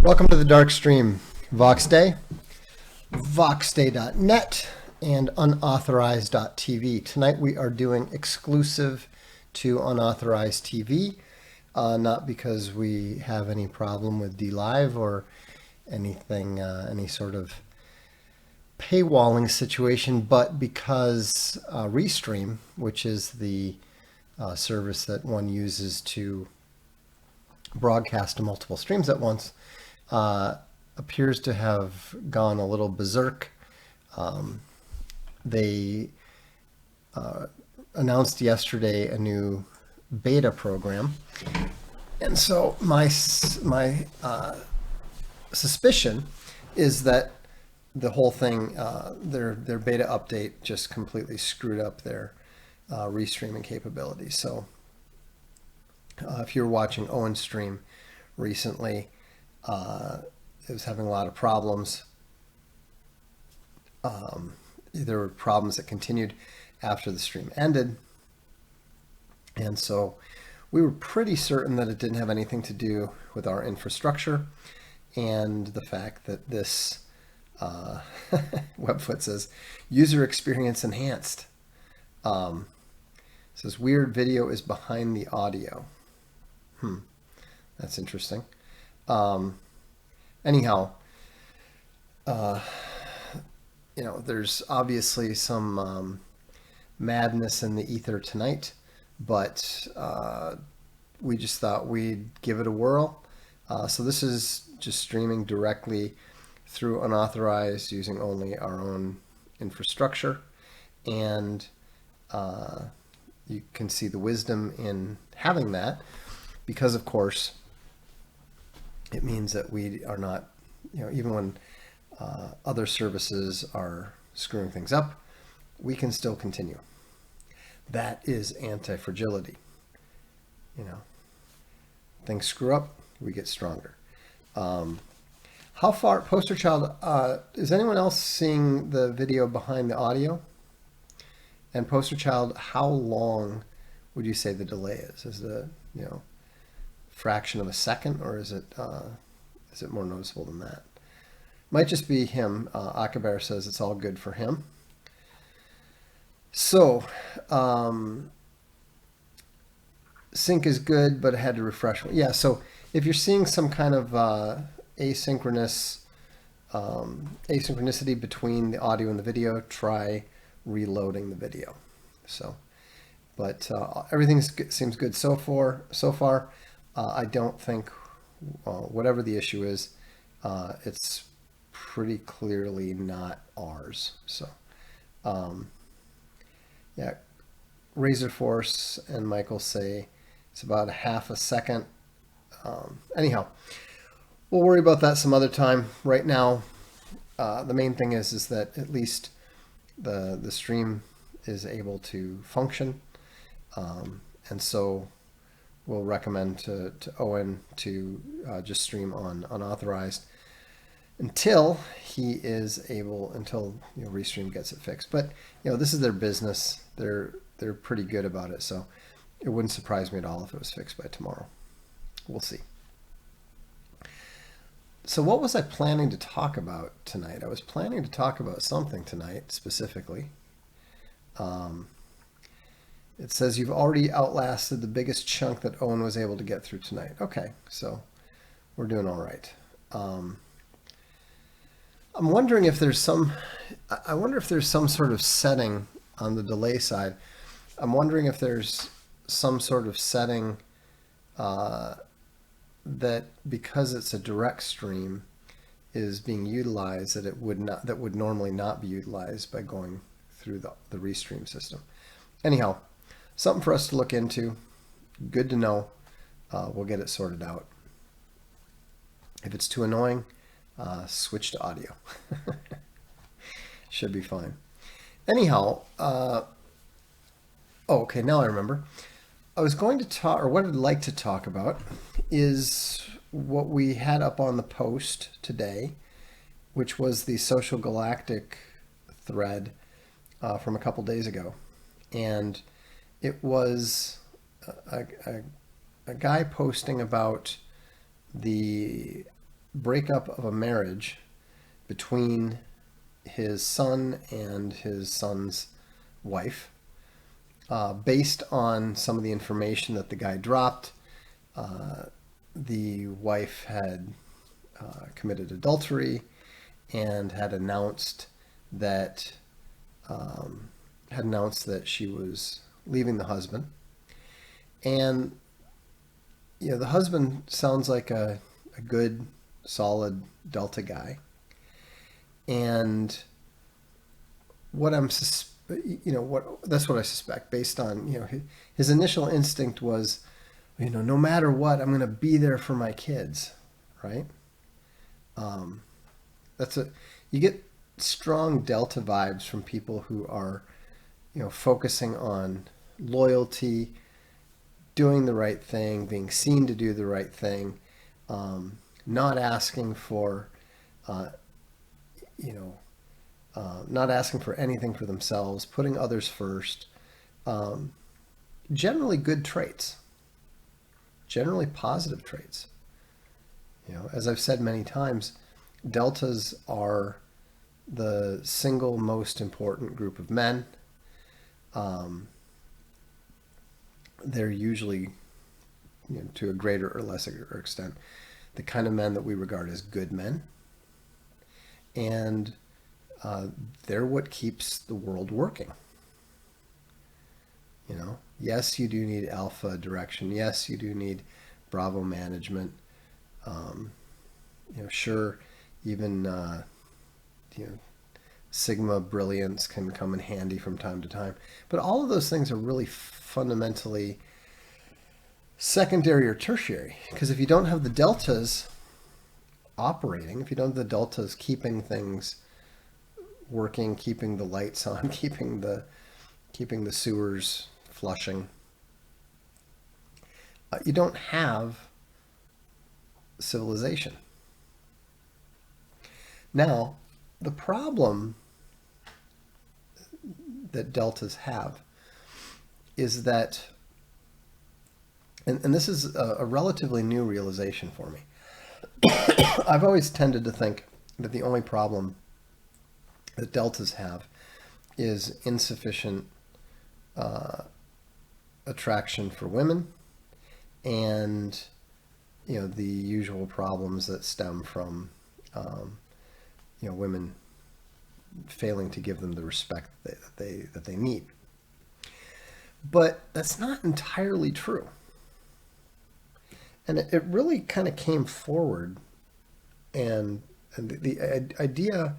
Welcome to the Darkstream Vox Day, voxday.net, and unauthorized.tv. Tonight we are doing exclusive to unauthorized TV, not because we have any problem with DLive or anything, any sort of paywalling situation, but because Restream, which is the service that one uses to broadcast to multiple streams at once, appears to have gone a little berserk. They announced yesterday a new beta program, and so my suspicion is that the whole thing, their beta update just completely screwed up their restreaming capabilities. So if you're watching Owen's stream recently, it was having a lot of problems. There were problems that continued after the stream ended. And so we were pretty certain that it didn't have anything to do with our infrastructure and the fact that this Webfoot says user experience enhanced. It says weird video is behind the audio. That's interesting. Anyhow, there's obviously some madness in the ether tonight, but we just thought we'd give it a whirl. So this is just streaming directly through unauthorized using only our own infrastructure. And you can see the wisdom in having that because, of course, it means that we are not, even when other services are screwing things up, we can still continue. That is anti-fragility. Things screw up, we get stronger. How far, Poster Child, is anyone else seeing the video behind the audio? And Poster Child, how long would you say the delay is? Is it, fraction of a second, or is it more noticeable than that? Might just be him. Akabar says it's all good for him. So sync is good, but it had to refresh. Yeah, so if you're seeing some kind of asynchronicity between the audio and the video, try reloading the video. So, but everything seems good so far. I don't think, whatever the issue is, it's pretty clearly not ours. So, yeah, Razor Force and Michael say it's about a half a second. Anyhow, we'll worry about that some other time. Right now, the main thing is that at least the stream is able to function, and so we'll recommend to Owen to just stream on unauthorized until he is able, until Restream gets it fixed. But this is their business. They're pretty good about it, so it wouldn't surprise me at all if it was fixed by tomorrow. We'll see. So what was I planning to talk about tonight? I was planning to talk about something tonight specifically. It says you've already outlasted the biggest chunk that Owen was able to get through tonight. Okay, so we're doing all right. I'm wondering if there's some sort of setting on the delay side. I'm wondering if there's some sort of setting that, because it's a direct stream, is being utilized that would normally not be utilized by going through the Restream system. Anyhow, something for us to look into. Good to know. We'll get it sorted out. If it's too annoying, switch to audio. Should be fine. Anyhow, okay, now I remember. I was going to talk, or what I'd like to talk about is what we had up on the post today, which was the Social Galactic thread from a couple days ago. And it was a guy posting about the breakup of a marriage between his son and his son's wife, based on some of the information that the guy dropped. The wife had committed adultery and had announced that she was leaving the husband. And the husband sounds like a good, solid Delta guy. And what I'm that's what I suspect, based on his initial instinct was, no matter what, I'm going to be there for my kids, right? You get strong Delta vibes from people who are focusing on loyalty, doing the right thing, being seen to do the right thing, not asking for not asking for anything for themselves, putting others first. Generally good traits, generally positive traits. As I've said many times, Deltas are the single most important group of men. They're usually, to a greater or lesser extent, the kind of men that we regard as good men. And they're what keeps the world working. Yes, you do need alpha direction. Yes, you do need Bravo management. Sure, even Sigma brilliance can come in handy from time to time. But all of those things are really fundamentally secondary or tertiary. Because if you don't have the deltas operating, if you don't have the deltas keeping things working, keeping the lights on, keeping the sewers flushing, you don't have civilization. Now, the problem that deltas have is that, and this is a relatively new realization for me. I've always tended to think that the only problem that deltas have is insufficient attraction for women, and the usual problems that stem from women failing to give them the respect that they need. But that's not entirely true. And it really kind of came forward, and the idea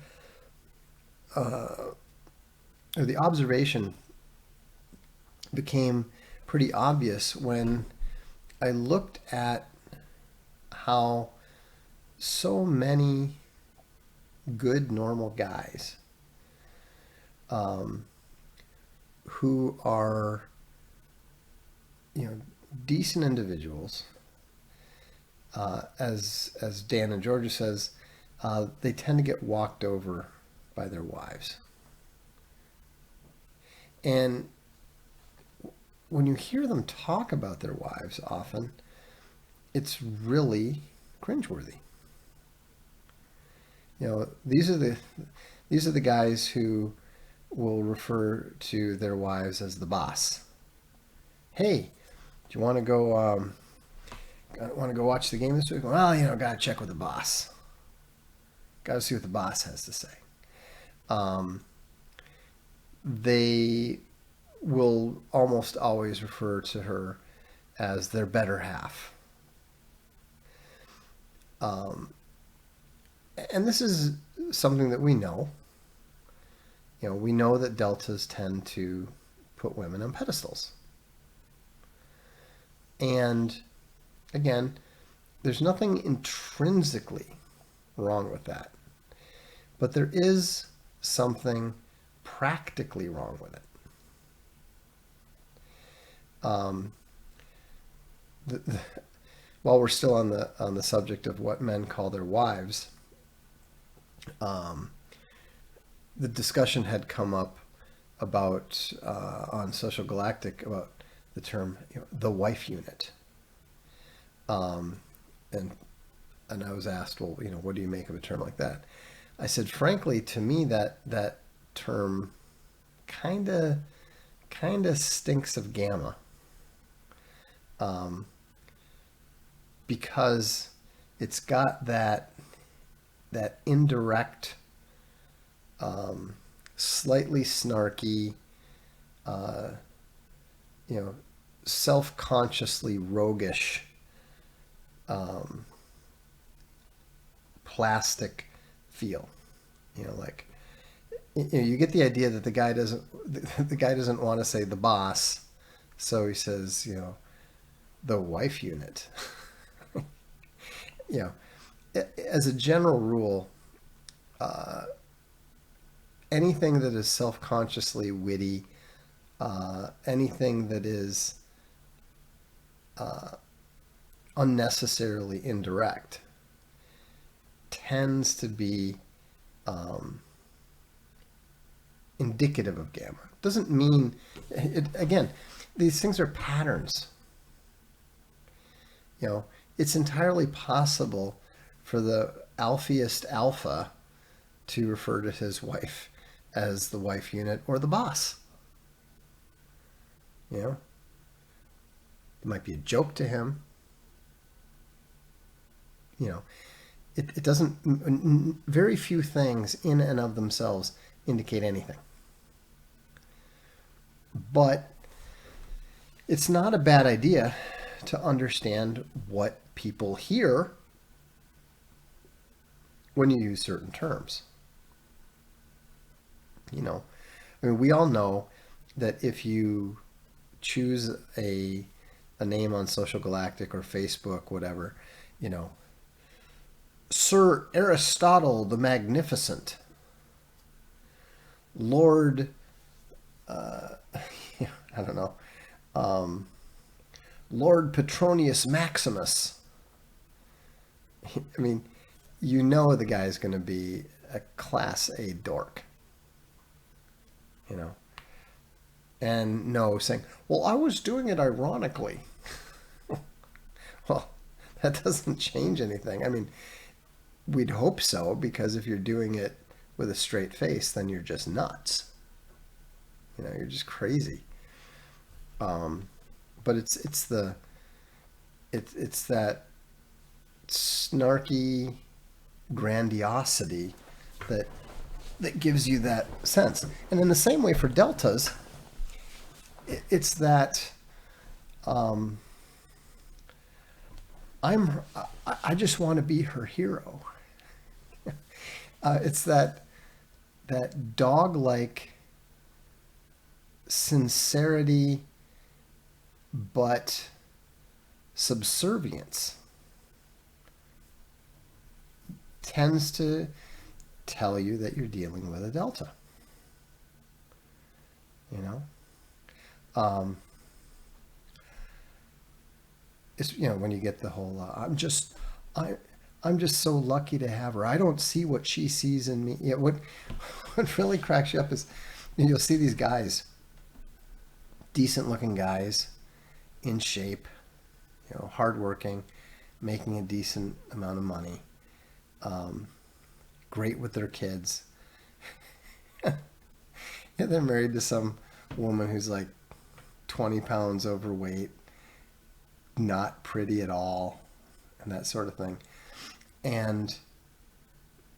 or the observation became pretty obvious when I looked at how so many good, normal guys who are, decent individuals, as Dan and Georgia says, they tend to get walked over by their wives. And when you hear them talk about their wives, often it's really cringeworthy. These are the guys who will refer to their wives as the boss. Hey, do you want to go watch the game this week? Well, gotta check with the boss. Gotta see what the boss has to say. They will almost always refer to her as their better half. And this is something that we know. We know that deltas tend to put women on pedestals. And again, there's nothing intrinsically wrong with that. But there is something practically wrong with it. While we're still on the subject of what men call their wives, the discussion had come up about on Social Galactic about the term the wife unit, and and I was asked, well, what do you make of a term like that? I said, frankly, to me, that term kind of stinks of gamma, um, because it's got that indirect, slightly snarky, uh, you know, self-consciously roguish, um, plastic feel. Like you get the idea that the guy doesn't want to say the boss, so he says, the wife unit. you know, as a general rule, uh, anything that is self-consciously witty, anything that is uh, unnecessarily indirect, tends to be um, indicative of gamma. Doesn't mean it. Again, these things are patterns. It's entirely possible for the alphiest alpha to refer to his wife as the wife unit or the boss. It might be a joke to him. It doesn't, very few things in and of themselves indicate anything. But it's not a bad idea to understand what people hear when you use certain terms. We all know that if you choose a name on Social Galactic or Facebook, whatever, Sir Aristotle the Magnificent, Lord, I don't know, Lord Petronius Maximus. The guy's going to be a class A dork. And no saying, well, I was doing it ironically. Well, that doesn't change anything. We'd hope so, because if you're doing it with a straight face, then you're just nuts. You're just crazy. But it's that snarky grandiosity that gives you that sense. And in the same way for deltas, it's that I just want to be her hero. It's that dog-like sincerity, but subservience tends to tell you that you're dealing with a delta. It's when you get the whole I'm just so lucky to have her. I don't see what she sees in me. What really cracks you up is you'll see these guys, decent looking guys, in shape, hardworking, making a decent amount of money, great with their kids. They're married to some woman who's like 20 pounds overweight, not pretty at all, and that sort of thing. And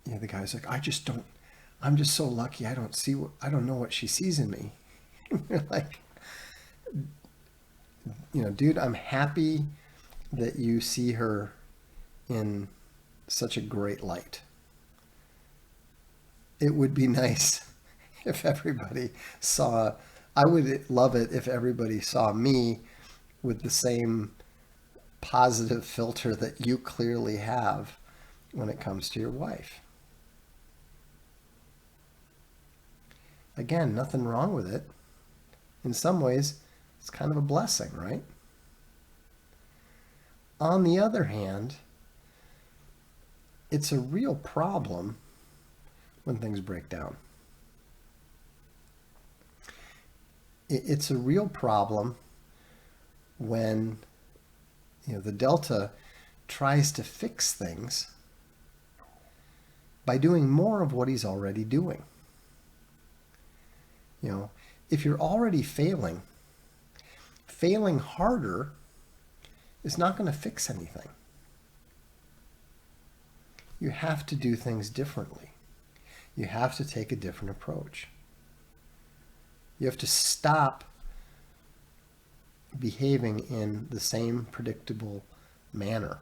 the guy's like, I'm just so lucky. I don't know what she sees in me. You're like, dude, I'm happy that you see her in such a great light. It would be nice if everybody saw, I would love it if everybody saw me with the same positive filter that you clearly have when it comes to your wife. Again, nothing wrong with it. In some ways, it's kind of a blessing, right? On the other hand, it's a real problem when things break down. It's a real problem when the delta tries to fix things by doing more of what he's already doing. You know, if you're already failing harder is not going to fix anything. You have to do things differently. You have to take a different approach. You have to stop behaving in the same predictable manner.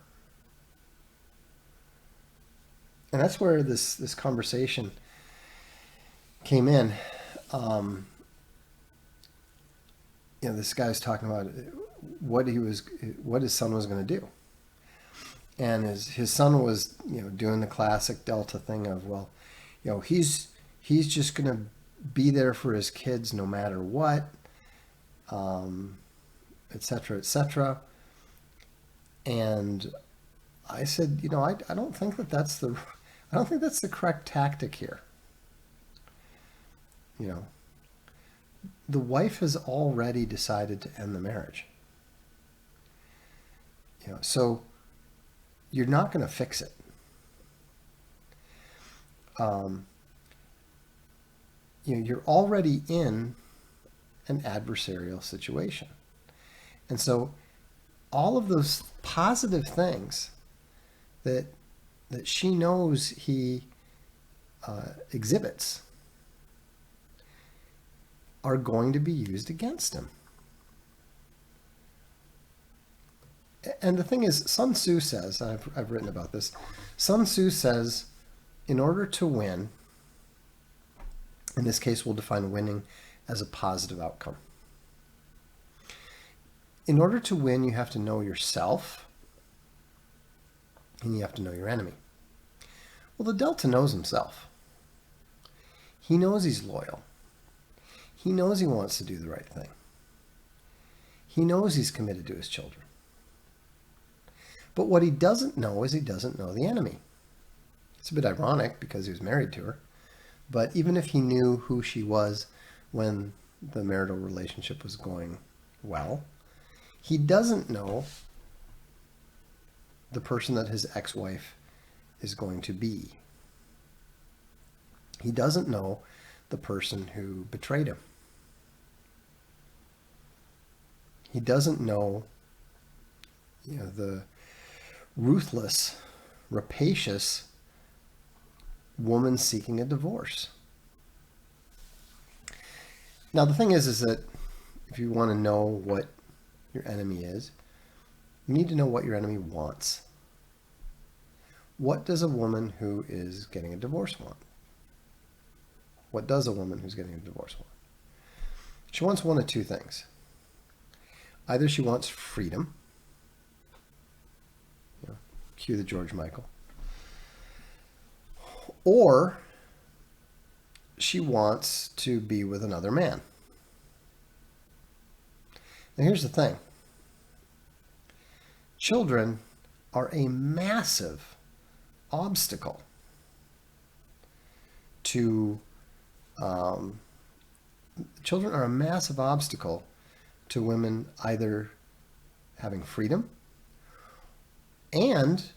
And that's where this conversation came in. This guy's talking about what his son was going to do. And his son was, doing the classic Delta thing of, well, he's just going to be there for his kids no matter what, et cetera, et cetera. And I said, I don't think that's the correct tactic here. The wife has already decided to end the marriage. So you're not going to fix it. You're already in an adversarial situation. And so all of those positive things that she knows he exhibits are going to be used against him. And the thing is, Sun Tzu says, I've written about this, Sun Tzu says, in order to win, in this case we'll define winning as a positive outcome. In order to win, you have to know yourself and you have to know your enemy. Well, the Delta knows himself. He knows he's loyal. He knows he wants to do the right thing. He knows he's committed to his children. But what he doesn't know is he doesn't know the enemy. It's a bit ironic because he was married to her. But even if he knew who she was when the marital relationship was going well, he doesn't know the person that his ex-wife is going to be. He doesn't know the person who betrayed him. He doesn't know, the ruthless, rapacious woman seeking a divorce. Now, the thing is that if you want to know what your enemy is, you need to know what your enemy wants. What does a woman who is getting a divorce want? What does a woman who's getting a divorce want? She wants one of two things. Either she wants freedom, cue the George Michael, or she wants to be with another man. Now here's the thing. Children are a massive obstacle to women either having freedom and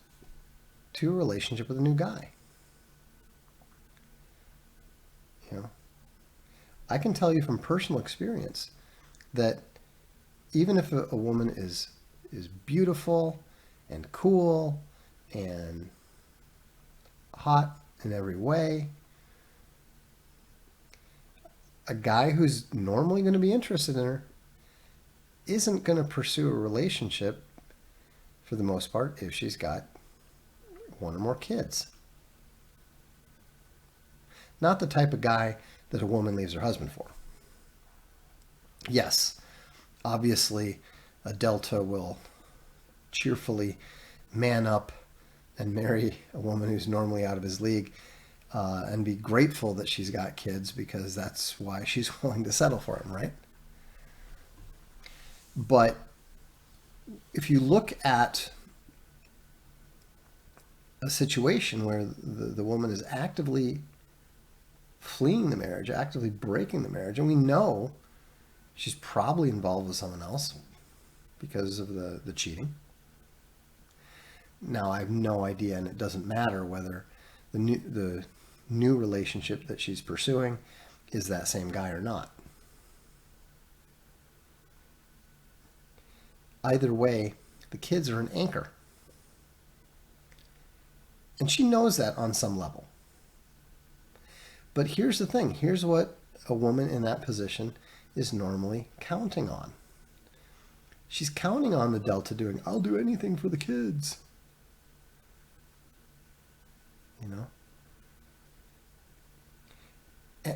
to a relationship with a new guy. I can tell you from personal experience that even if a woman is beautiful and cool and hot in every way, a guy who's normally going to be interested in her isn't going to pursue a relationship for the most part if she's got one or more kids. Not the type of guy that a woman leaves her husband for. Yes, obviously a Delta will cheerfully man up and marry a woman who's normally out of his league and be grateful that she's got kids because that's why she's willing to settle for him, right? But if you look at a situation where the woman is actively fleeing the marriage, actively breaking the marriage, and we know she's probably involved with someone else because of the cheating, Now I have no idea, and it doesn't matter whether the new relationship that she's pursuing is that same guy or not. Either way, the kids are an anchor. And she knows that on some level. But here's the thing. Here's what a woman in that position is normally counting on. She's counting on the Delta doing, I'll do anything for the kids. You know?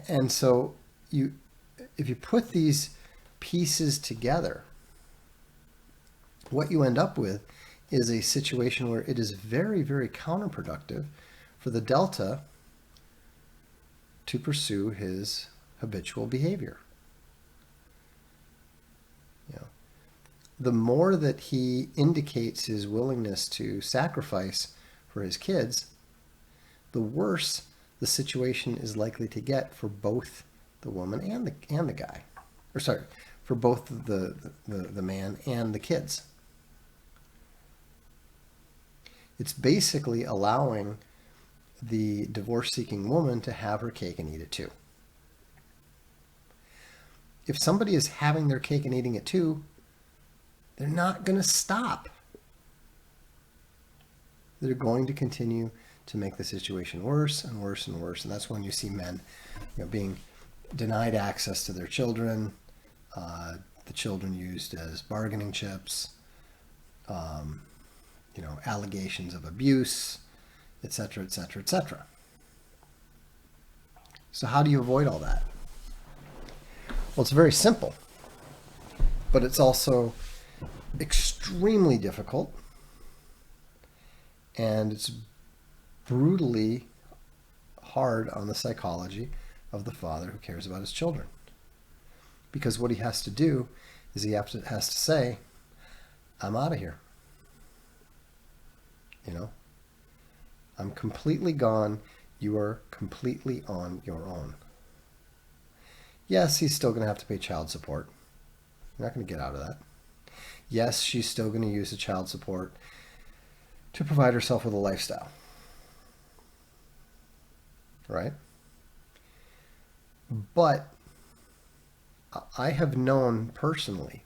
And so if you put these pieces together, what you end up with is a situation where it is very, very counterproductive for the Delta to pursue his habitual behavior. You know, the more that he indicates his willingness to sacrifice for his kids, the worse the situation is likely to get for both the woman and the guy. Or sorry, for both the man and the kids. It's basically allowing the divorce-seeking woman to have her cake and eat it too. If somebody is having their cake and eating it too, they're not going to stop. They're going to continue to make the situation worse and worse and worse. And that's when you see men, being denied access to their children, the children used as bargaining chips, allegations of abuse, etc., etc., etc. So how do you avoid all that? Well, it's very simple, but it's also extremely difficult, and it's brutally hard on the psychology of the father who cares about his children. Because what he has to do is he has to say, I'm out of here. I'm completely gone. You are completely on your own. Yes, he's still going to have to pay child support. You're not going to get out of that. Yes, she's still going to use the child support to provide herself with a lifestyle. Right? But I have known personally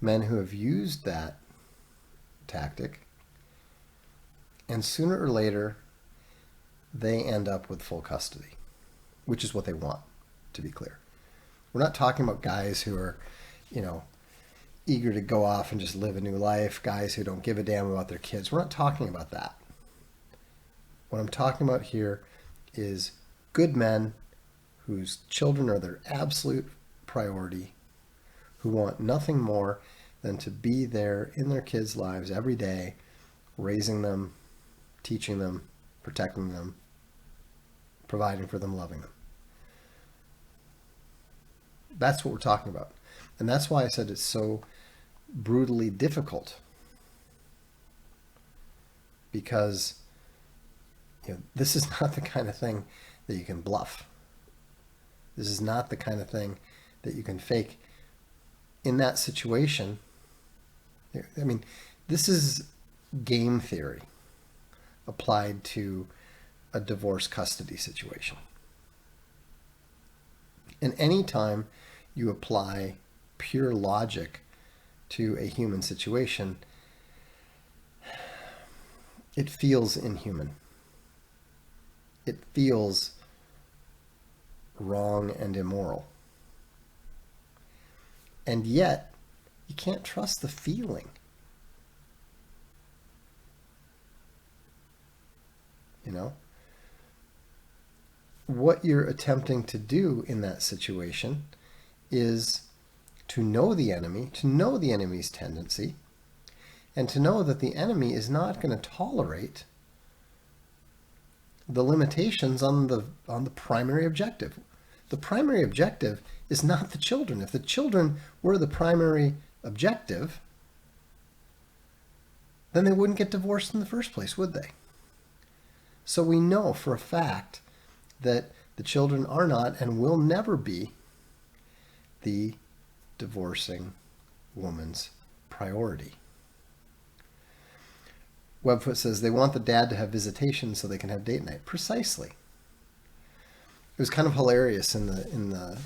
men who have used that tactic, and sooner or later they end up with full custody, which is what they want, to be clear. We're not talking about guys who are, eager to go off and just live a new life, guys who don't give a damn about their kids. We're not talking about that. What I'm talking about here is good men whose children are their absolute priority, who want nothing more than to be there in their kids' lives every day, raising them, teaching them, protecting them, providing for them, loving them. That's what we're talking about. And that's why I said it's so brutally difficult. Because this is not the kind of thing that you can bluff. This is not the kind of thing that you can fake. In that situation, this is game theory applied to a divorce custody situation. And anytime you apply pure logic to a human situation, it feels inhuman. It feels wrong and immoral. And yet, you can't trust the feeling. What you're attempting to do in that situation is to know the enemy, to know the enemy's tendency, and to know that the enemy is not going to tolerate the limitations on the primary objective. The primary objective is not the children. If the children were the primary objective, then they wouldn't get divorced in the first place, would they? So we know for a fact that the children are not and will never be the divorcing woman's priority. Webfoot says they want the dad to have visitation so they can have date night. Precisely. It was kind of hilarious in the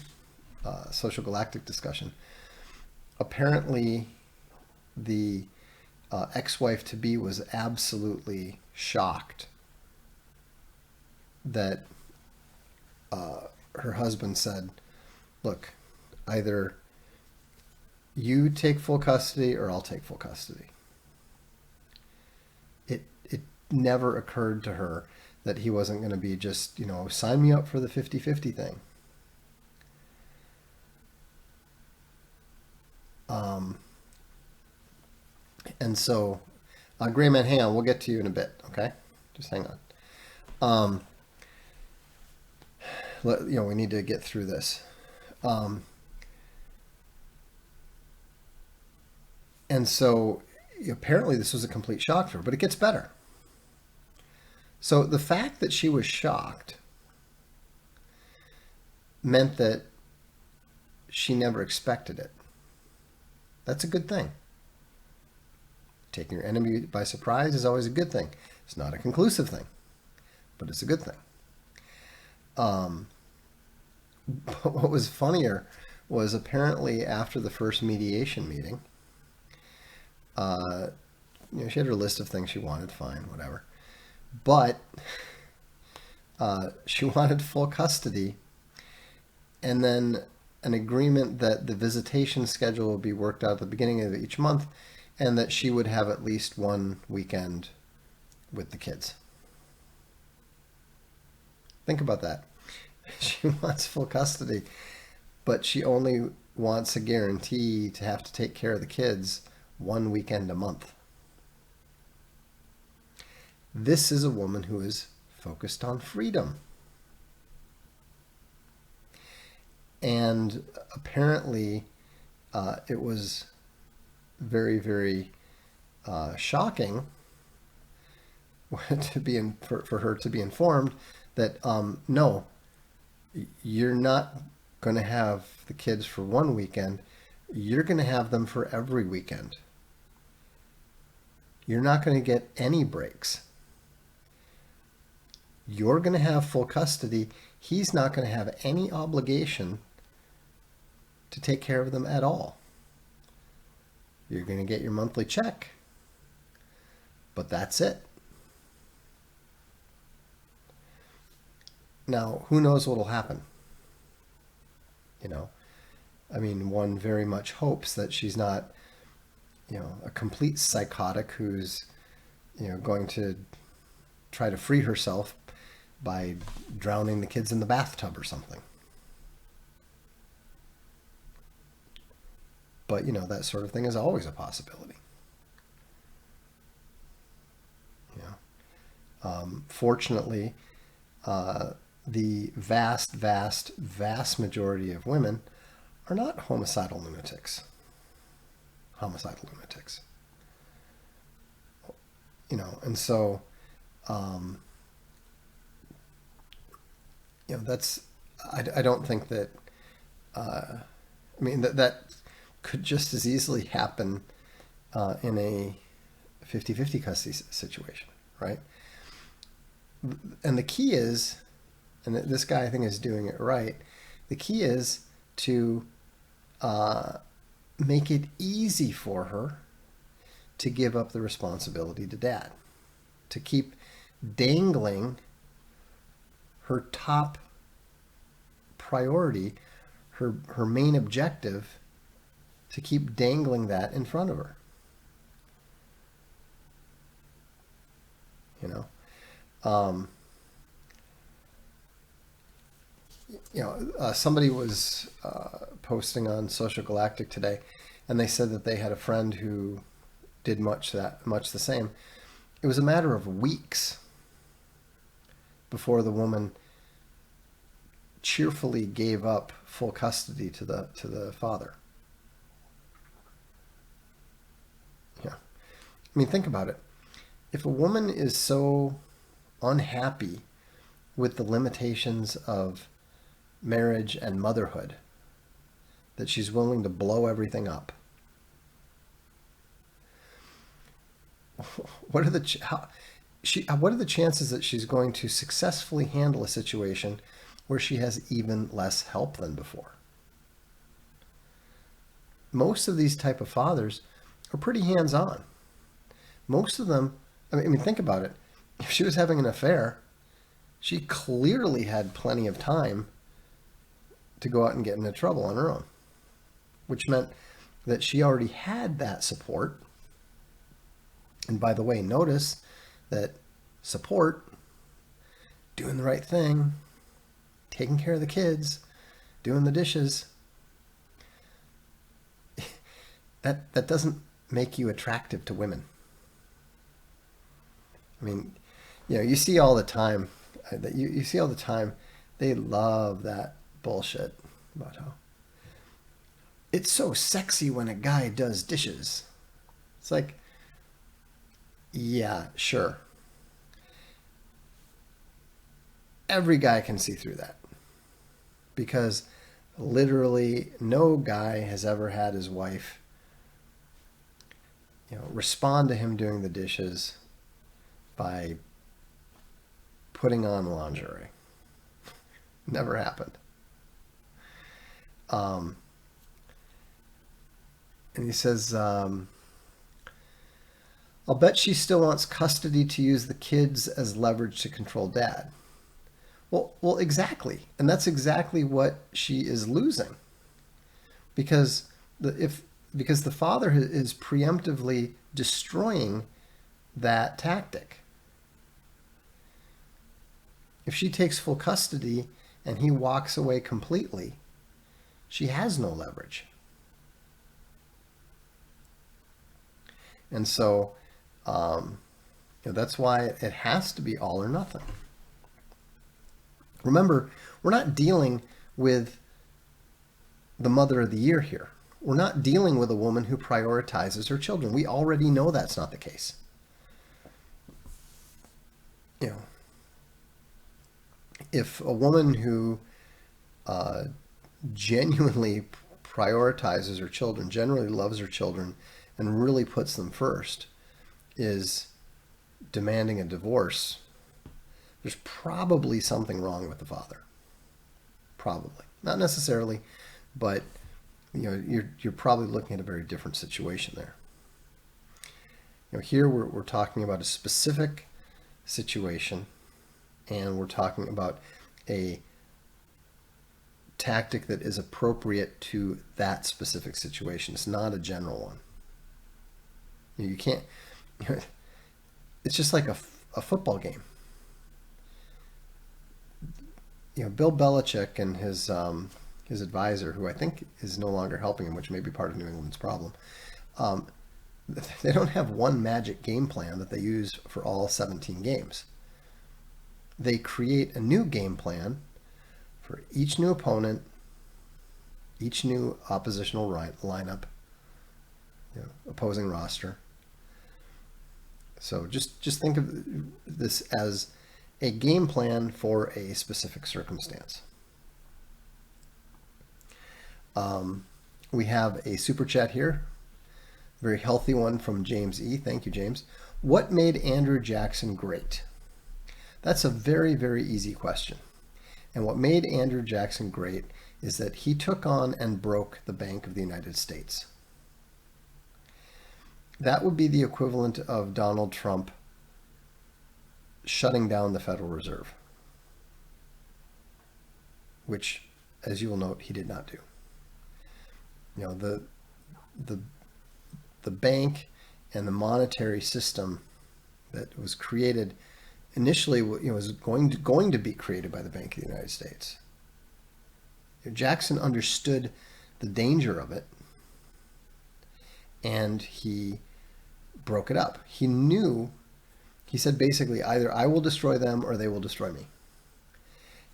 Social Galactic discussion. Apparently, the ex-wife to be was absolutely shocked that her husband said, "Look, either you take full custody or I'll take full custody." It never occurred to her that he wasn't going to be just, sign me up for the 50-50 thing. And so, Gray Man, hang on, we'll get to you in a bit, okay? Just hang on. We need to get through this. And so, apparently this was a complete shock for her, but it gets better. So the fact that she was shocked meant that she never expected it. That's a good thing. Taking your enemy by surprise is always a good thing. It's not a conclusive thing, but it's a good thing. But what was funnier was apparently after the first mediation meeting, she had her list of things she wanted, fine, whatever. But she wanted full custody and then an agreement that the visitation schedule would be worked out at the beginning of each month and that she would have at least one weekend with the kids. Think about that. She wants full custody, but she only wants a guarantee to have to take care of the kids one weekend a month. This is a woman who is focused on freedom. And apparently it was very, very shocking for her to be informed that, no, you're not going to have the kids for one weekend. You're going to have them for every weekend. You're not going to get any breaks. You're going to have full custody. He's not going to have any obligation to take care of them at all. You're going to get your monthly check, but that's it. Now, who knows what will happen? One very much hopes that she's not, a complete psychotic who's, going to try to free herself by drowning the kids in the bathtub or something. But, that sort of thing is always a possibility. Fortunately, the vast, vast, vast majority of women are not homicidal lunatics. And so, that's, I don't think that, that could just as easily happen in a 50-50 custody situation, right? And the key is, and this guy I think is doing it right, the key is to make it easy for her to give up the responsibility to dad, to keep dangling her top priority, her main objective, to keep dangling that in front of her. Somebody was posting on Social Galactic today, and they said that they had a friend who did much the same. It was a matter of weeks before the woman cheerfully gave up full custody to the father. Yeah. Think about it. If a woman is so unhappy with the limitations of marriage and motherhood that she's willing to blow everything up, what are what are the chances that she's going to successfully handle a situation where she has even less help than before? Most of these type of fathers are pretty hands-on. Most of them, I mean, think about it. If she was having an affair, she clearly had plenty of time to go out and get into trouble on her own, which meant that she already had that support. And by the way, notice that support, doing the right thing, taking care of the kids, doing the dishes, that doesn't make you attractive to women. I mean, you see all the time that you see all the time. They love that bullshit about how it's so sexy when a guy does dishes. It's like, yeah, sure. Every guy can see through that because literally no guy has ever had his wife, respond to him doing the dishes by putting on lingerie. Never happened. Um, and he says, I'll bet she still wants custody to use the kids as leverage to control dad. Well, exactly, and that's exactly what she is losing, because because the father is preemptively destroying that tactic. If she takes full custody and he walks away completely, she has no leverage. And so that's why it has to be all or nothing. Remember, we're not dealing with the mother of the year here. We're not dealing with a woman who prioritizes her children. We already know that's not the case. If a woman who genuinely prioritizes her children, generally loves her children, and really puts them first, is demanding a divorce, there's probably something wrong with the father. Probably. Not necessarily, but you're probably looking at a very different situation there. Here we're talking about a specific situation, and we're talking about a tactic that is appropriate to that specific situation. It's not a general one. You can't. It's just like a football game. Bill Belichick and his advisor, who I think is no longer helping him, which may be part of New England's problem, they don't have one magic game plan that they use for all 17 games. They create a new game plan for each new opponent, each new oppositional lineup, opposing roster. So just think of this as a game plan for a specific circumstance. We have a super chat here, very healthy one from James E. Thank you, James. What made Andrew Jackson great? That's a very, very easy question. And what made Andrew Jackson great is that he took on and broke the Bank of the United States. That would be the equivalent of Donald Trump shutting down the Federal Reserve, which, as you will note, he did not do. The bank and the monetary system that was created initially, was going to be created by the Bank of the United States. Jackson understood the danger of it, and he broke it up. He said basically, either I will destroy them or they will destroy me.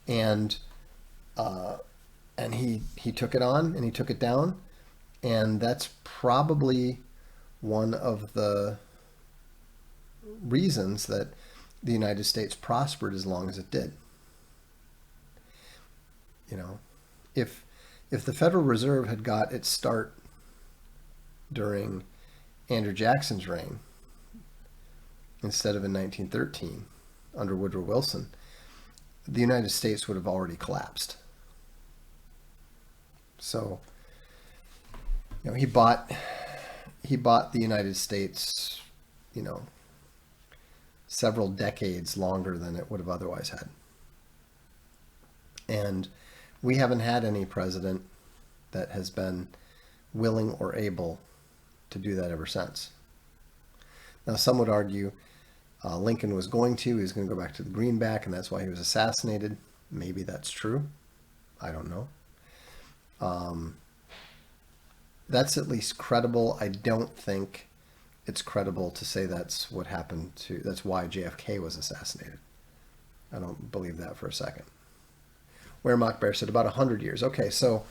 And he took it on and he took it down, and that's probably one of the reasons that the United States prospered as long as it did. If the Federal Reserve had got its start during Andrew Jackson's reign, instead of in 1913 under Woodrow Wilson, the United States would have already collapsed. So, he bought the United States, several decades longer than it would have otherwise had. And we haven't had any president that has been willing or able to do that ever since. Now, some would argue Lincoln was going to. He was going to go back to the greenback, and that's why he was assassinated. Maybe that's true. I don't know. That's at least credible. I don't think it's credible to say that's what happened that's why JFK was assassinated. I don't believe that for a second. Where Mock Bear said about 100 years. Okay, so,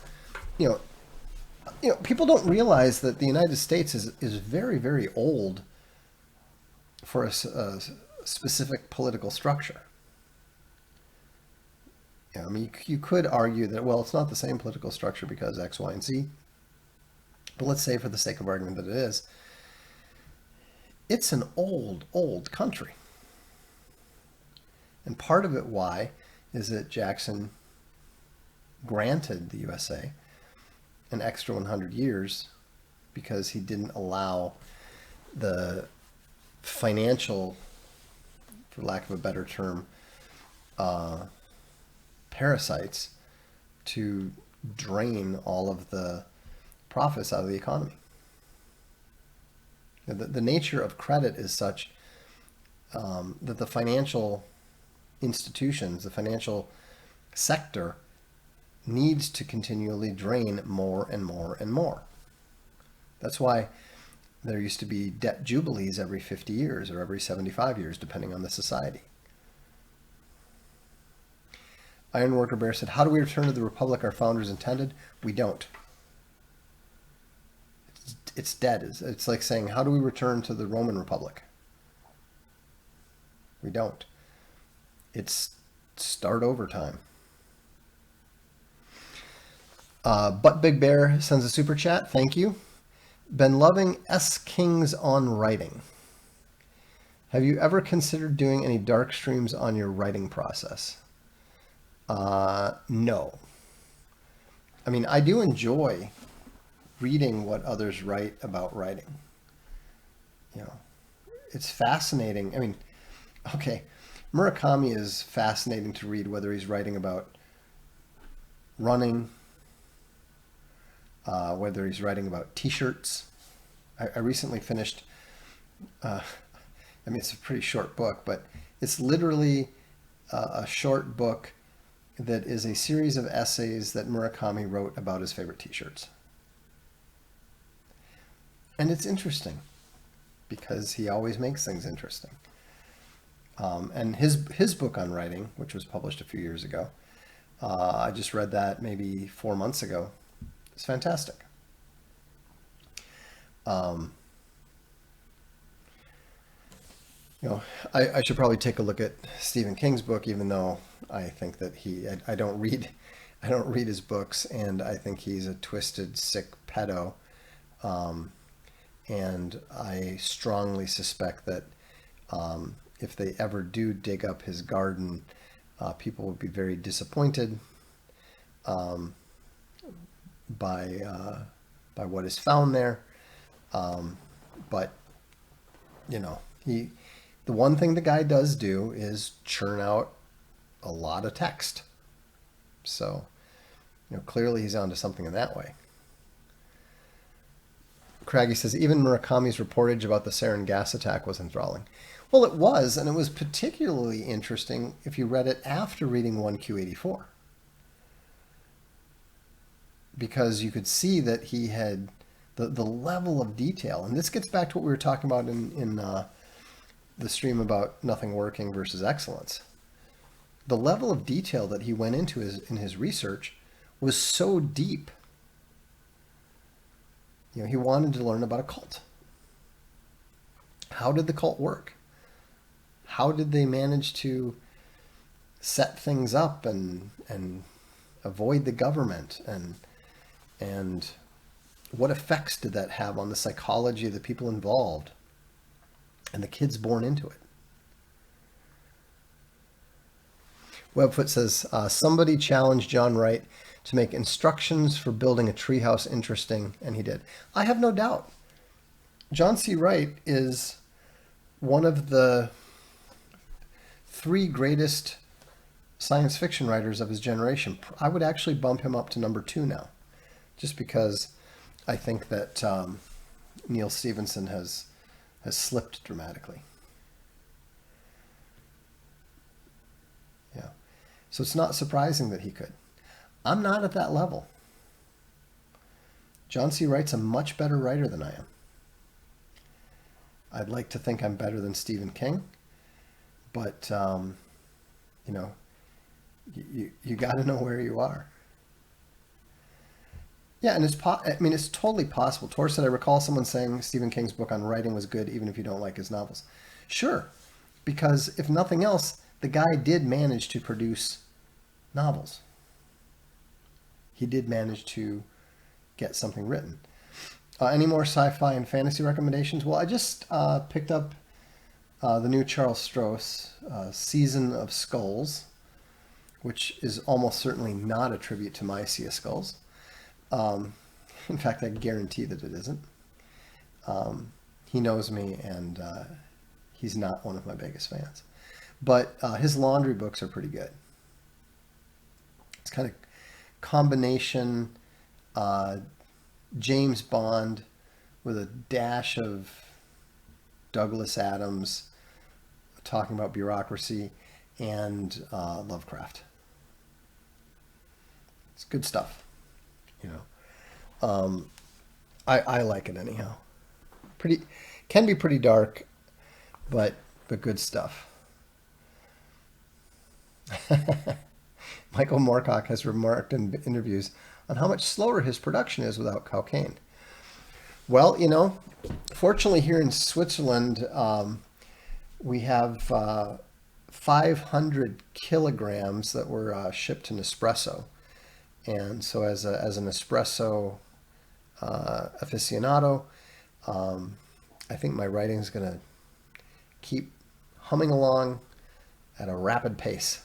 people don't realize that the United States is very, very old for a specific political structure. You could argue that, well, it's not the same political structure because X, Y, and Z. But let's say, for the sake of argument, that it is. It's an old, old country. And part of it, why, is that Jackson granted the USA an extra 100 years because he didn't allow the financial, for lack of a better term, parasites to drain all of the profits out of the economy. The nature of credit is such that the financial institutions, the financial sector, needs to continually drain more and more and more. That's why there used to be debt jubilees every 50 years or every 75 years, depending on the society. Ironworker Bear said, how do we return to the republic our founders intended? We don't. It's dead. It's like saying, how do we return to the Roman Republic? We don't. It's start over time. But Big Bear sends a super chat. Thank you. Been loving S. Kings on writing. Have you ever considered doing any dark streams on your writing process? No. I do enjoy reading what others write about writing. It's fascinating. Murakami is fascinating to read, whether he's writing about running, whether he's writing about t-shirts. I recently finished, it's a pretty short book, but it's literally a short book that is a series of essays that Murakami wrote about his favorite t-shirts. And it's interesting because he always makes things interesting. And his book on writing, which was published a few years ago, I just read that maybe 4 months ago. It's fantastic. I should probably take a look at Stephen King's book, even though I think that I don't read his books, and I think he's a twisted, sick pedo. And I strongly suspect that if they ever do dig up his garden, people will be very disappointed by what is found there. But the one thing the guy does do is churn out a lot of text. So, clearly he's onto something in that way. Craggy says, even Murakami's reportage about the sarin gas attack was enthralling. Well, it was, and it was particularly interesting if you read it after reading 1Q84. Because you could see that he had the level of detail. And this gets back to what we were talking about in the stream about nothing working versus excellence. The level of detail that he went into in his research was so deep. He wanted to learn about a cult. How did the cult work? How did they manage to set things up and avoid the government? And what effects did that have on the psychology of the people involved and the kids born into it? Webfoot says, somebody challenged John Wright to make instructions for building a treehouse interesting, and he did. I have no doubt. John C. Wright is one of the three greatest science fiction writers of his generation. I would actually bump him up to number 2 now, just because I think that Neil Stephenson has slipped dramatically. Yeah. So it's not surprising that he could. I'm not at that level. John C. Wright's a much better writer than I am. I'd like to think I'm better than Stephen King, but you know, you got to know where you are. Yeah, and it's totally possible. Tor said, I recall someone saying Stephen King's book on writing was good, even if you don't like his novels. Sure, because if nothing else, the guy did manage to produce novels. He did manage to get something written. Any more sci-fi and fantasy recommendations? Well, I just picked up the new Charles Stross, Season of Skulls, which is almost certainly not a tribute to my Sea of Skulls. In fact, I guarantee that it isn't. He knows me, and he's not one of my biggest fans. But his laundry books are pretty good. It's kind of combination James Bond with a dash of Douglas Adams talking about bureaucracy and Lovecraft. It's good stuff. You know, I like it anyhow. Can be pretty dark, but good stuff. Michael Moorcock has remarked in interviews on how much slower his production is without cocaine. Well, you know, fortunately here in Switzerland, we have 500 kilograms that were shipped to Nespresso. And so as an espresso aficionado, I think my writing is going to keep humming along at a rapid pace.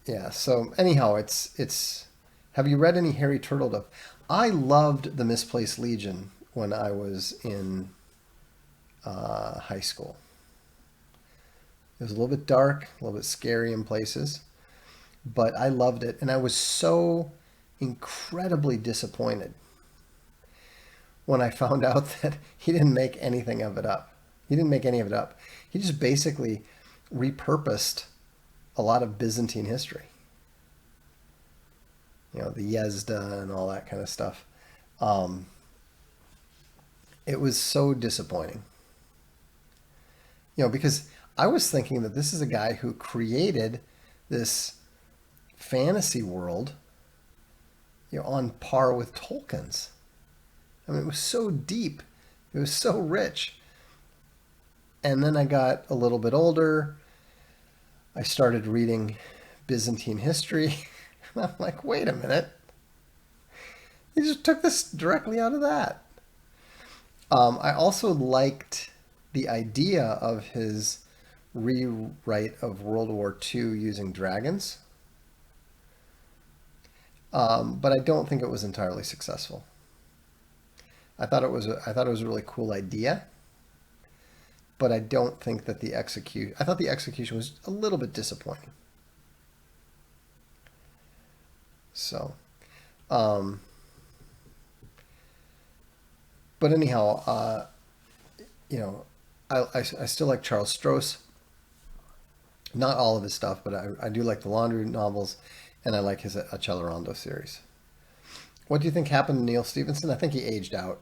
Yeah, so anyhow, it's have you read any Harry Turtledove? I loved The Misplaced Legion when I was in high school. It was a little bit dark, a little bit scary in places, but I loved it, and I was so incredibly disappointed when I found out that he didn't make anything of it up. He didn't make any of it up. He just basically repurposed a lot of Byzantine history. You know, the Yezda and all that kind of stuff. It was so disappointing. You know, because I was thinking that this is a guy who created this fantasy world, you know, on par with Tolkien's. I mean, it was so deep. It was so rich. And then I got a little bit older. I started reading Byzantine history. And I'm like, wait a minute. He just took this directly out of that. I also liked the idea of his rewrite of World War II using dragons. But I don't think it was entirely successful. I thought it was a really cool idea, but I don't think that I thought the execution was a little bit disappointing. So, but anyhow, you know, I still like Charles Stross. Not all of his stuff, but I do like the laundry novels, and I like his Accelerando series. What do you think happened to Neil Stephenson? I think he aged out.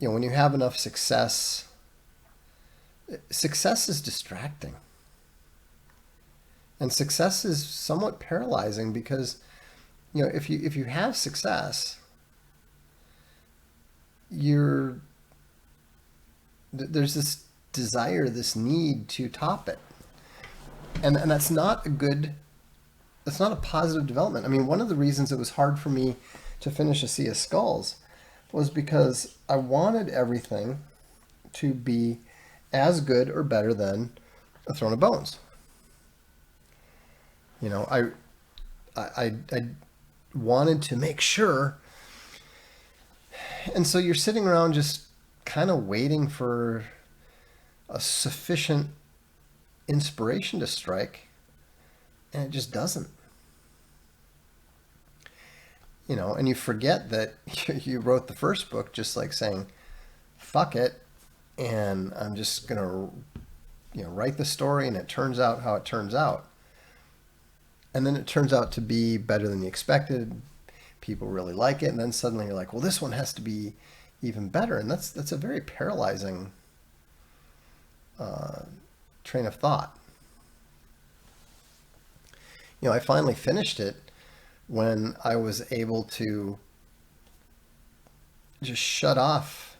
You know, when you have enough success is distracting. And success is somewhat paralyzing because, you know, if you have success, there's this desire, this need to top it. And that's not a positive development. I mean, one of the reasons it was hard for me to finish A Sea of Skulls was because I wanted everything to be as good or better than a Throne of Bones. You know, I wanted to make sure. And so you're sitting around just kind of waiting for a sufficient inspiration to strike, and it just doesn't. You know, and you forget that you wrote the first book just like saying, fuck it, and I'm just going to, write the story, and it turns out how it turns out. And then it turns out to be better than you expected. People really like it, and then suddenly you're like, well, this one has to be even better. And that's a very paralyzing train of thought. You know, I finally finished it when I was able to just shut off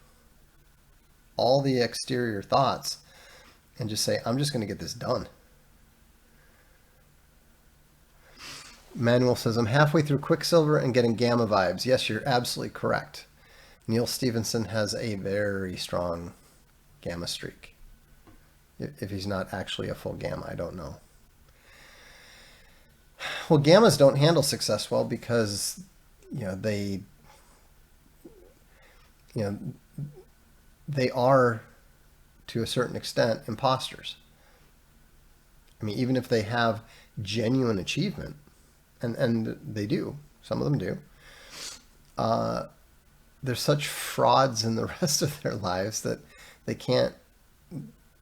all the exterior thoughts and just say, I'm just going to get this done. Manuel says, I'm halfway through Quicksilver and getting Gamma vibes. Yes, you're absolutely correct. Neil Stevenson has a very strong Gamma streak. If he's not actually a full Gamma, I don't know. Well, Gammas don't handle success well because, they are, to a certain extent, imposters. I mean, even if they have genuine achievement, and they do, some of them do, they're such frauds in the rest of their lives that they can't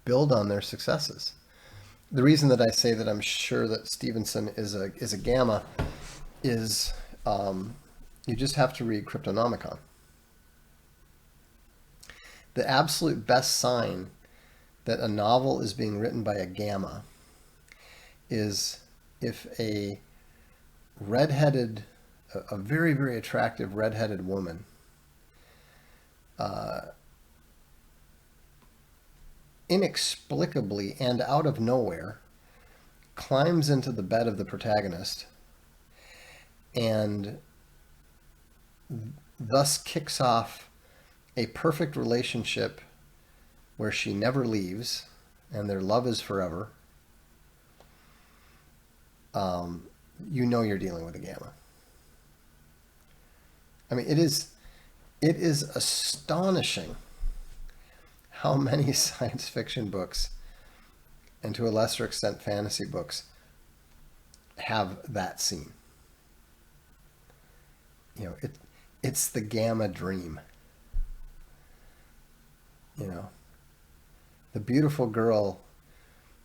build on their successes. The reason that I say that I'm sure that Stevenson is a Gamma is you just have to read Cryptonomicon. The absolute best sign that a novel is being written by a Gamma is if a very, very attractive redheaded woman inexplicably and out of nowhere climbs into the bed of the protagonist and thus kicks off a perfect relationship where she never leaves and their love is forever. You're dealing with a Gamma. I mean, it is astonishing how many science fiction books, and to a lesser extent fantasy books, have that scene. It's the Gamma dream. The beautiful girl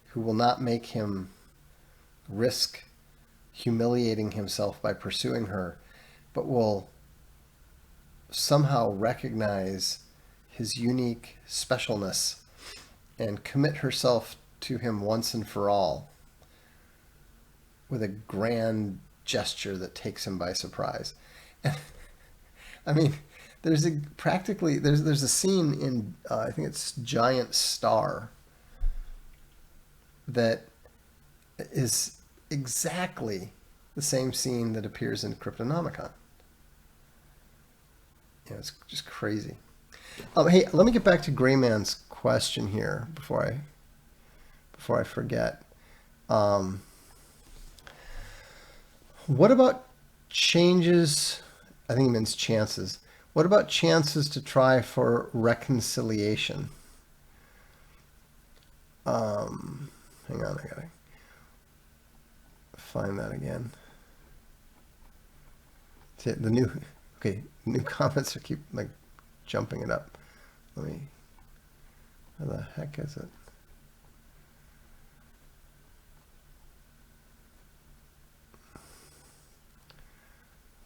who will not make him risk humiliating himself by pursuing her, but will somehow recognize his unique specialness and commit herself to him once and for all with a grand gesture that takes him by surprise. I mean, there's a scene in I think it's Giant Star that is exactly the same scene that appears in Cryptonomicon. It's just crazy. Hey, let me get back to Grayman's question here before I forget. What about changes? I think he means chances. What about chances to try for reconciliation? Hang on, I gotta find that again. The new comments are keep jumping it up. How the heck is it?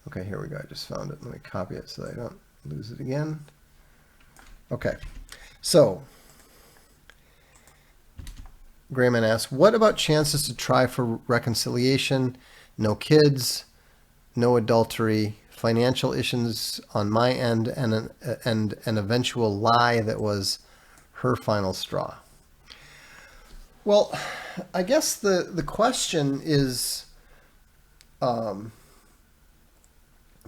Okay, here we go. I just found it. Let me copy it so that I don't lose it again. Okay, so Grayman asks, what about chances to try for reconciliation? No kids, no adultery, financial issues on my end, and an eventual lie that was her final straw. Well, I guess the question is,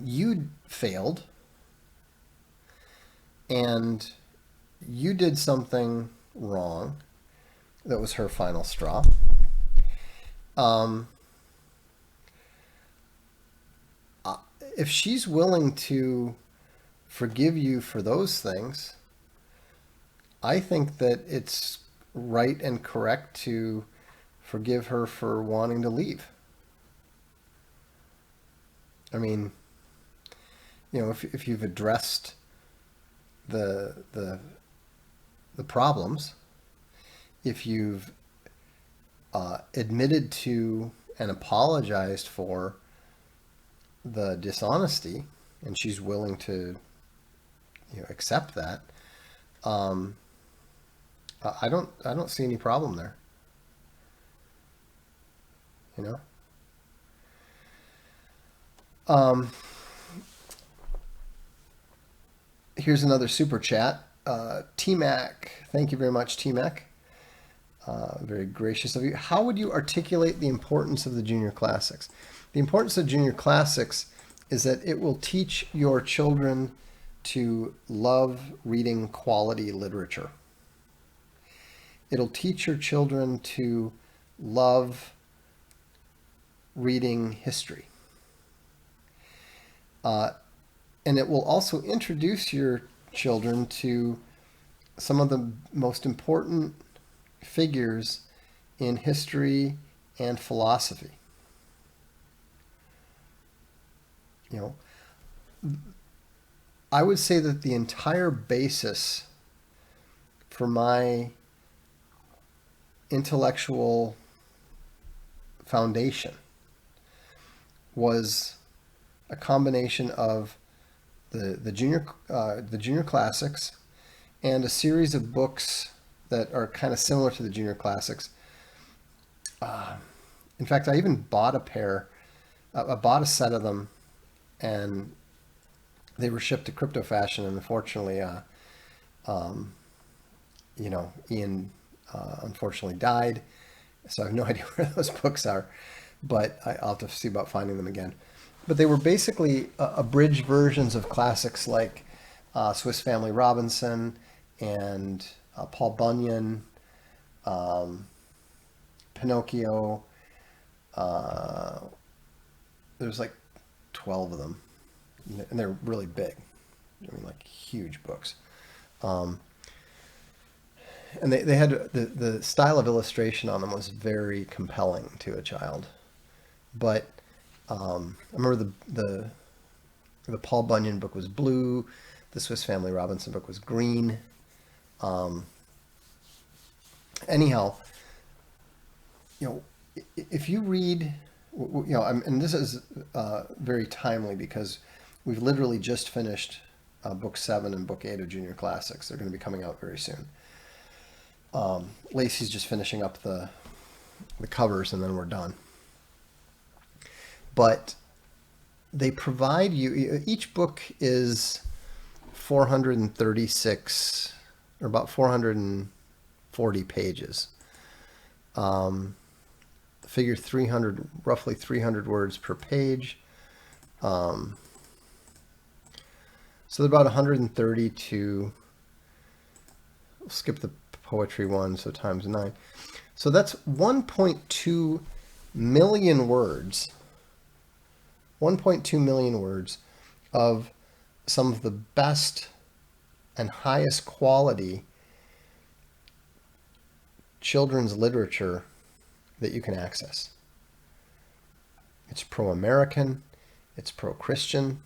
you failed. and you did something wrong that was her final straw. Um, if she's willing to forgive you for those things, I think that it's right and correct to forgive her for wanting to leave. I mean, if you've addressed the the the problems, if you've admitted to and apologized for the dishonesty, and she's willing to accept that, um, I don't see any problem there. You know. Um, Here's another super chat. T-Mac, thank you very much, T-Mac. Very gracious of you. How would you articulate the importance of the junior classics? The importance of junior classics is that it will teach your children to love reading quality literature. It'll teach your children to love reading history. And it will also introduce your children to some of the most important figures in history and philosophy. I would say that the entire basis for my intellectual foundation was a combination of the junior classics and a series of books that are kind of similar to the junior classics. In fact, I even bought I bought a set of them, and they were shipped to Crypto Fashion, and unfortunately, Ian unfortunately died, so I have no idea where those books are, but I'll have to see about finding them again. But they were basically abridged versions of classics like Swiss Family Robinson and Paul Bunyan, Pinocchio. There's like 12 of them, and they're really big. I mean, like huge books. And they had the style of illustration on them was very compelling to a child. But I remember the Paul Bunyan book was blue, the Swiss Family Robinson book was green. Anyhow, if you read, and this is very timely because we've literally just finished book 7 and book 8 of Junior Classics. They're going to be coming out very soon. Lacey's just finishing up the covers, and then we're done. But they provide you, each book is 436 or about 440 pages. Figure 300, roughly 300 words per page. So they're about 130 to, we'll skip the poetry one, so times 9. So that's 1.2 million words. 1.2 million words of some of the best and highest quality children's literature that you can access. It's pro-American, it's pro-Christian,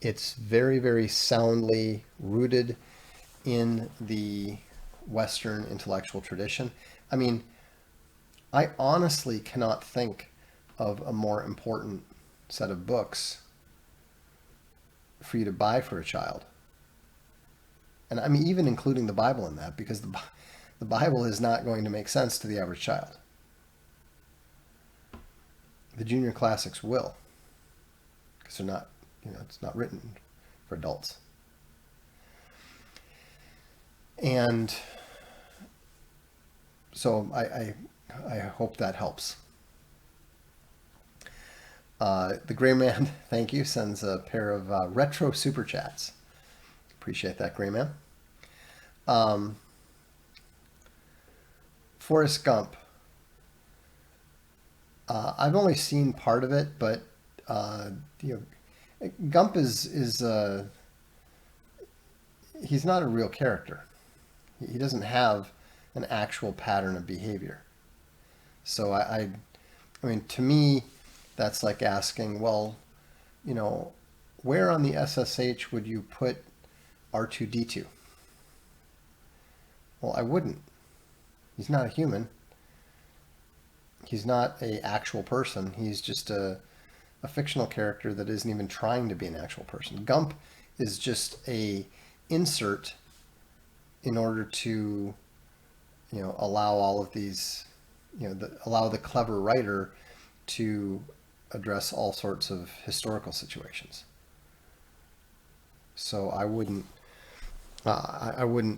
it's very, very soundly rooted in the Western intellectual tradition. I mean, I honestly cannot think of a more important set of books for you to buy for a child. And I mean, even including the Bible in that, because the Bible is not going to make sense to the average child. The junior classics will, because they're not, it's not written for adults. And so I hope that helps. The Gray Man, thank you, sends a pair of retro super chats. Appreciate that, Grey Man. Um, Forrest Gump. I've only seen part of it, but uh, you know, Gump is he's not a real character. He doesn't have an actual pattern of behavior. So I mean, to me, that's like asking, well, you know, where on the SSH would you put R2D2? Well, I wouldn't. He's not a human. He's not a actual person. He's just a fictional character that isn't even trying to be an actual person. Gump is just a insert in order to, you know, allow all of these, you know, allow the clever writer to address all sorts of historical situations. So I wouldn't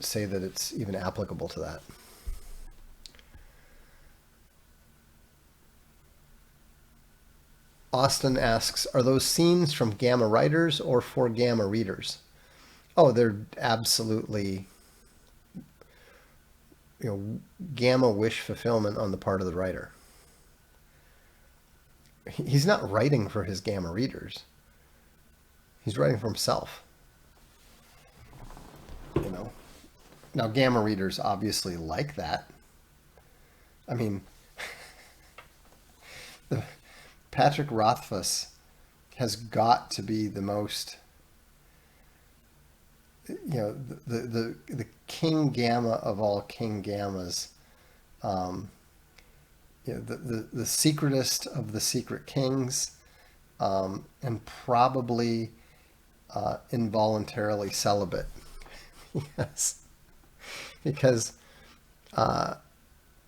say that it's even applicable to that. Austin asks, are those scenes from Gamma writers or for Gamma readers? Oh, they're absolutely, you know, Gamma wish fulfillment on the part of the writer. He's not writing for his Gamma readers. He's writing for himself. You know. Now, Gamma readers obviously like that. I mean, Patrick Rothfuss has got to be the most, you know, the King Gamma of all King Gammas. Um, you know, the secretest of the secret kings, and probably involuntarily celibate. Yes, because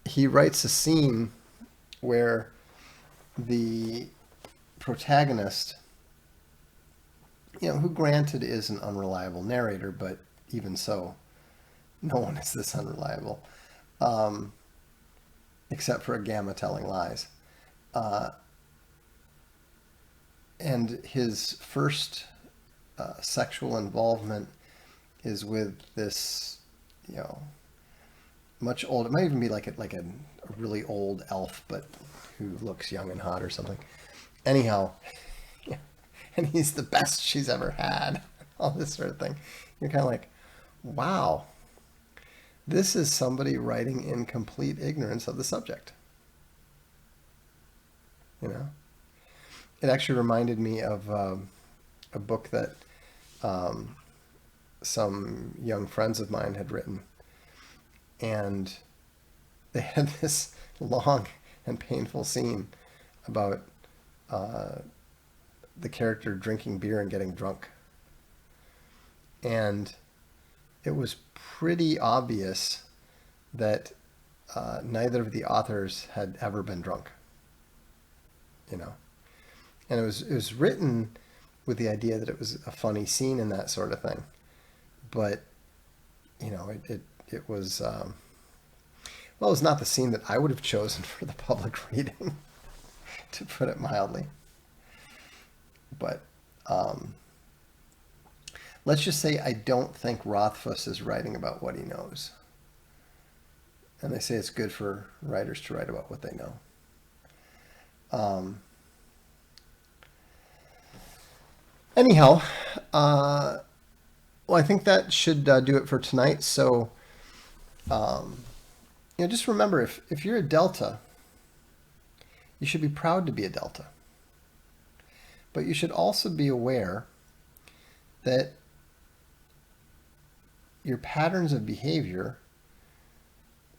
he writes a scene where the protagonist, you know, who granted is an unreliable narrator, but even so, no one is this unreliable, except for a Gamma telling lies. Uh, and his first sexual involvement is with this, you know, much older. It might even be like a really old elf, but who looks young and hot or something. Anyhow, and he's the best she's ever had. All this sort of thing. You're kind of like, wow, this is somebody writing in complete ignorance of the subject. You know, it actually reminded me of a book that some young friends of mine had written, and they had this long and painful scene about the character drinking beer and getting drunk. And it was pretty obvious that neither of the authors had ever been drunk, you know. And it was written with the idea that it was a funny scene and that sort of thing. But, you know, it was, well, it was not the scene that I would have chosen for the public reading, to put it mildly. But let's just say I don't think Rothfuss is writing about what he knows. And they say it's good for writers to write about what they know. Anyhow, well, I think that should do it for tonight. So, you know, just remember, if you're a Delta, you should be proud to be a Delta. But you should also be aware that your patterns of behavior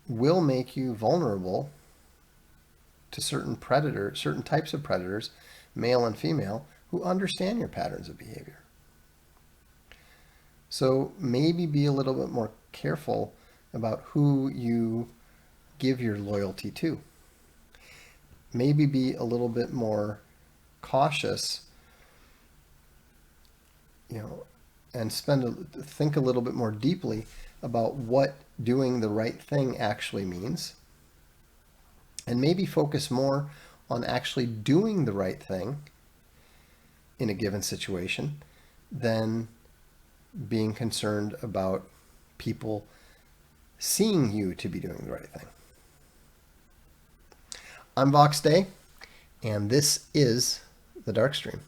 will make you vulnerable to certain types of predators, male and female, who understand your patterns of behavior. So maybe be a little bit more careful about who you give your loyalty to. Maybe be a little bit more cautious, you know, and think a little bit more deeply about what doing the right thing actually means, and maybe focus more on actually doing the right thing in a given situation than being concerned about people seeing you to be doing the right thing. I'm Vox Day, and this is the Darkstream.